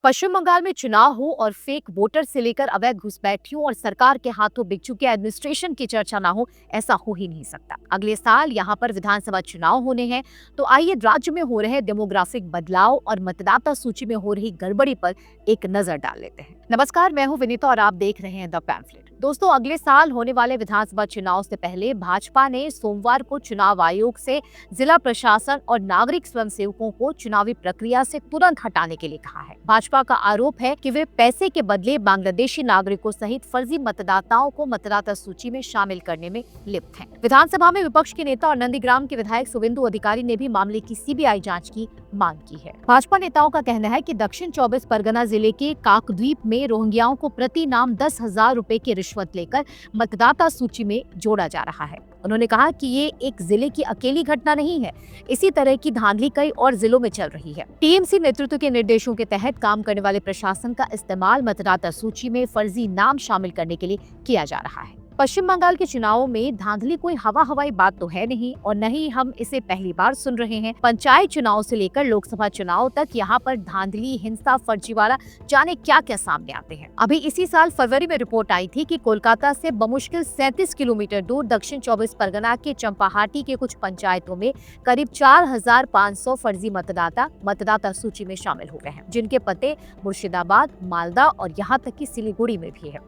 पश्चिम बंगाल में चुनाव हो और फेक वोटर से लेकर अवैध घुसपैठियों और सरकार के हाथों बिक चुके एडमिनिस्ट्रेशन की चर्चा ना हो, ऐसा हो ही नहीं सकता। अगले साल यहाँ पर विधानसभा चुनाव होने हैं, तो आइए राज्य में हो रहे डेमोग्राफिक बदलाव और मतदाता सूची में हो रही गड़बड़ी पर एक नजर डाल लेते हैं। नमस्कार, मैं हूँ विनीता और आप देख रहे हैं द पैम्फलेट। दोस्तों, अगले साल होने वाले विधानसभा चुनाव से पहले भाजपा ने सोमवार को चुनाव आयोग से जिला प्रशासन और नागरिक स्वयंसेवकों को चुनावी प्रक्रिया से तुरंत हटाने के लिए कहा है। भाजपा का आरोप है कि वे पैसे के बदले बांग्लादेशी नागरिकों सहित फर्जी मतदाताओं को मतदाता सूची में शामिल करने में लिप्त हैं। विधानसभा में विपक्ष के नेता और नंदीग्राम के विधायक शुभेंदु अधिकारी ने भी मामले की सीबीआई जांच की मांग की है। भाजपा नेताओं का कहना है कि दक्षिण 24 परगना जिले के काकद्वीप में रोहिंग्याओं को प्रति नाम 10,000 रुपए की रिश्वत लेकर मतदाता सूची में जोड़ा जा रहा है। उन्होंने कहा कि ये एक जिले की अकेली घटना नहीं है, इसी तरह की धांधली कई और जिलों में चल रही है। टीएमसी नेतृत्व के निर्देशों के तहत काम करने वाले प्रशासन का इस्तेमाल मतदाता सूची में फर्जी नाम शामिल करने के लिए किया जा रहा है। पश्चिम बंगाल के चुनावों में धांधली कोई हवाई बात तो है नहीं और न ही हम इसे पहली बार सुन रहे हैं। पंचायत चुनाव से लेकर लोकसभा चुनाव तक यहाँ पर धांधली, हिंसा, फर्जीवाड़ा जाने क्या क्या सामने आते हैं। अभी इसी साल फरवरी में रिपोर्ट आई थी कि कोलकाता से बमुश्किल 37 किलोमीटर दूर दक्षिण 24 परगना के चंपाहाटी के कुछ पंचायतों में करीब 4,500 फर्जी मतदाता सूची में शामिल हो गए हैं, जिनके पते मुर्शिदाबाद, मालदा और यहाँ तक कि सिलीगुड़ी में भी है।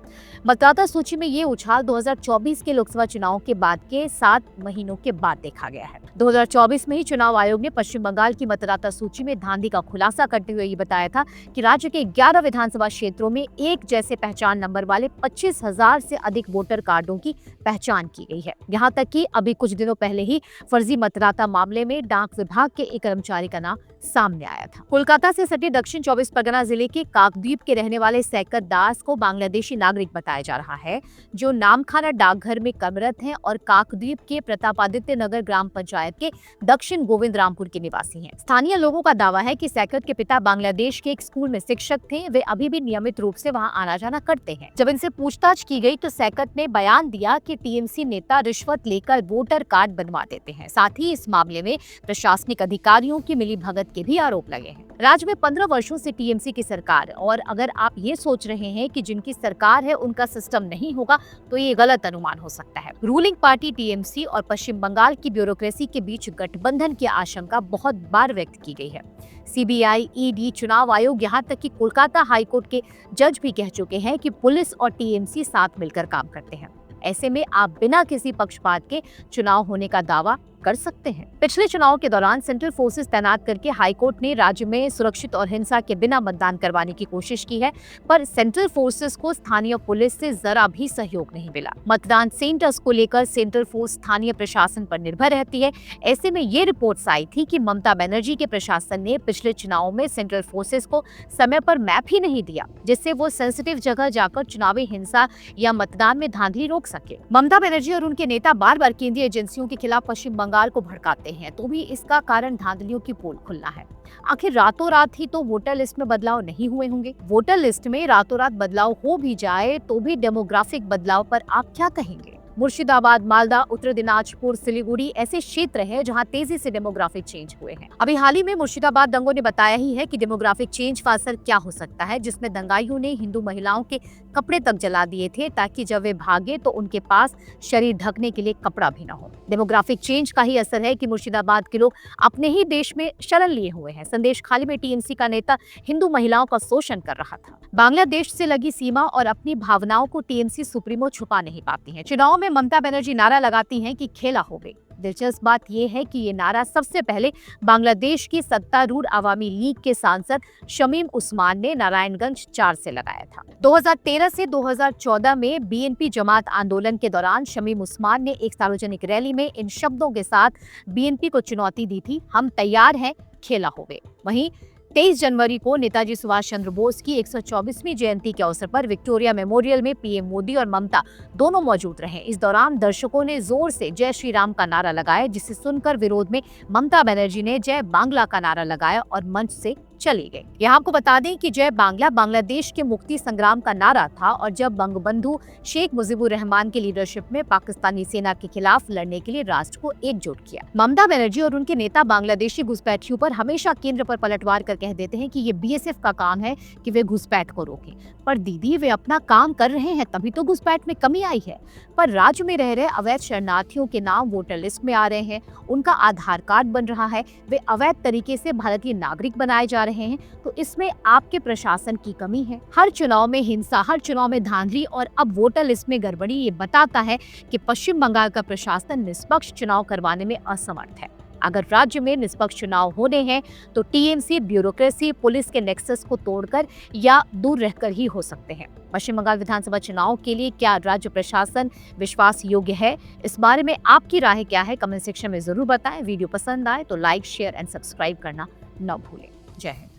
मतदाता सूची में ये उछाल 2024 के लोकसभा चुनाव के बाद के 7 महीनों के बाद देखा गया है। 2024 में ही चुनाव आयोग ने पश्चिम बंगाल की मतदाता सूची में धांधली का खुलासा करते हुए ये बताया था कि राज्य के 11 विधानसभा क्षेत्रों में एक जैसे पहचान नंबर वाले 25,000 से अधिक वोटर कार्डों की पहचान की गई है। यहाँ तक कि अभी कुछ दिनों पहले ही फर्जी मतदाता मामले में डाक विभाग के एक कर्मचारी का नाम सामने आया था। कोलकाता से सटे दक्षिण 24 परगना जिले के काकद्वीप के रहने वाले सैकत दास को बांग्लादेशी नागरिक बताया जा रहा है, जो नामखाना डाकघर में कर्मरत हैं और काकद्वीप के प्रतापादित्य नगर ग्राम पंचायत के दक्षिण गोविंद रामपुर के निवासी हैं। स्थानीय लोगों का दावा है कि सैकत के पिता बांग्लादेश के एक स्कूल में शिक्षक थे। वे अभी भी नियमित रूप से वहां आना जाना करते हैं। जब इनसे पूछताछ की गई तो सैकत ने बयान दिया कि टीएमसी नेता रिश्वत लेकर वोटर कार्ड बनवा देते हैं। साथ ही इस मामले में प्रशासनिक अधिकारियों की मिलीभगत के भी आरोप लगे हैं। राज्य में 15 वर्षों से टीएमसी की सरकार, और अगर आप ये सोच रहे हैं कि जिनकी सरकार है उनका सिस्टम नहीं होगा, तो ये गलत अनुमान हो सकता है। रूलिंग पार्टी टीएमसी और पश्चिम बंगाल की ब्यूरोक्रेसी के बीच गठबंधन की आशंका बहुत बार व्यक्त की गई है। सीबीआई, ईडी, चुनाव आयोग, यहाँ तक कि कोलकाता हाईकोर्ट के जज भी कह चुके हैं कि पुलिस और टीएमसी साथ मिलकर काम करते हैं। ऐसे में आप बिना किसी पक्षपात के चुनाव होने का दावा कर सकते हैं। पिछले चुनाव के दौरान सेंट्रल फोर्सेस तैनात करके हाईकोर्ट ने राज्य में सुरक्षित और हिंसा के बिना मतदान करवाने की कोशिश की है, पर सेंट्रल फोर्सेस को स्थानीय पुलिस से जरा भी सहयोग नहीं मिला। मतदान सेंटर्स को लेकर सेंट्रल फोर्स स्थानीय प्रशासन पर निर्भर रहती है। ऐसे में ये रिपोर्ट्स आई थी कि ममता बनर्जी के प्रशासन ने पिछले चुनाव में सेंट्रल फोर्सेस को समय पर मैप ही नहीं दिया, जिससे वो सेंसिटिव जगह जाकर चुनावी हिंसा या मतदान में धांधली रोक सके। ममता बनर्जी और उनके नेता बार बार केंद्रीय एजेंसियों के खिलाफ पश्चिम बंगाल को भड़काते हैं, तो भी इसका कारण धांधलियों की पोल खुलना है। आखिर रातों रात ही तो वोटर लिस्ट में बदलाव नहीं हुए होंगे। वोटर लिस्ट में रातों रात बदलाव हो भी जाए तो भी डेमोग्राफिक बदलाव पर आप क्या कहेंगे? मुर्शिदाबाद, मालदा, उत्तर दिनाजपुर, सिलीगुड़ी ऐसे क्षेत्र हैं जहां तेजी से डेमोग्राफिक चेंज हुए हैं। अभी हाल ही में मुर्शिदाबाद दंगों ने बताया ही है कि डेमोग्राफिक चेंज का असर क्या हो सकता है, जिसमें दंगाइयों ने हिंदू महिलाओं के कपड़े तक जला दिए थे ताकि जब वे भागे तो उनके पास शरीर ढकने के लिए कपड़ा भी न हो। डेमोग्राफिक चेंज का ही असर है कि मुर्शिदाबाद के लोग अपने ही देश में शरण लिए हुए हैं। संदेश खाली में टीएमसी का नेता हिंदू महिलाओं का शोषण कर रहा था। बांग्लादेश से लगी सीमा और अपनी भावनाओं को टीएमसी सुप्रीमो छुपा नहीं पाती है। चुनाव में ममता बनर्जी नारा लगाती हैं कि खेला हो गई। दिलचस्प बात यह है कि ये नारा सबसे पहले बांग्लादेश की सत्तारूढ़ आवामी लीग के सांसद शमीम उस्मान ने नारायणगंज 4 से लगाया था। 2013 से 2014 में बीएनपी जमात आंदोलन के दौरान शमीम उस्मान ने एक सार्वजनिक रैली में इन शब्दों के साथ बीएनपी को चुनौती दी थी, हम तैयार हैं, खेला हो गए। वहीं 23 जनवरी को नेताजी सुभाष चंद्र बोस की 124वीं जयंती के अवसर पर विक्टोरिया मेमोरियल में पीएम मोदी और ममता दोनों मौजूद रहे। इस दौरान दर्शकों ने जोर से जय श्री राम का नारा लगाया, जिसे सुनकर विरोध में ममता बनर्जी ने जय बांग्ला का नारा लगाया और मंच से चली गई। यहाँ आपको बता दें कि जय बांग्ला बांग्लादेश के मुक्ति संग्राम का नारा था और जब बंगबंधु शेख मुजीबुर रहमान की लीडरशिप में पाकिस्तानी सेना के खिलाफ लड़ने के लिए राष्ट्र को एकजुट किया। ममता बनर्जी और उनके नेता बांग्लादेशी घुसपैठियों पर हमेशा केंद्र पर पलटवार कर कह देते हैं कि ये बीएसएफ का काम है कि वे घुसपैठ को रोकें। पर दीदी, वे अपना काम कर रहे हैं तभी तो घुसपैठ में कमी आई है। पर राज्य में रह रहे अवैध शरणार्थियों के नाम वोटर लिस्ट में आ रहे हैं, उनका आधार कार्ड बन रहा है, वे अवैध तरीके से भारतीय नागरिक बनाए जा रहे हैं, तो इसमें आपके प्रशासन की कमी है। हर चुनाव में हिंसा, हर चुनाव में धांधली और अब वोटर लिस्ट में गड़बड़ी, ये बताता है कि पश्चिम बंगाल का प्रशासन निष्पक्ष चुनाव करवाने में असमर्थ है। अगर राज्य में निष्पक्ष चुनाव होने हैं तो टीएमसी, ब्यूरोक्रेसी, पुलिस के नेक्सस को तोड़कर या दूर रहकर ही हो सकते हैं। पश्चिम बंगाल विधानसभा चुनाव के लिए क्या राज्य प्रशासन विश्वास योग्य है? इस बारे में आपकी राय क्या है? कमेंट सेक्शन में जरूर बताएं। वीडियो पसंद आए तो लाइक, शेयर एंड सब्सक्राइब करना न भूलें। जय हिंद।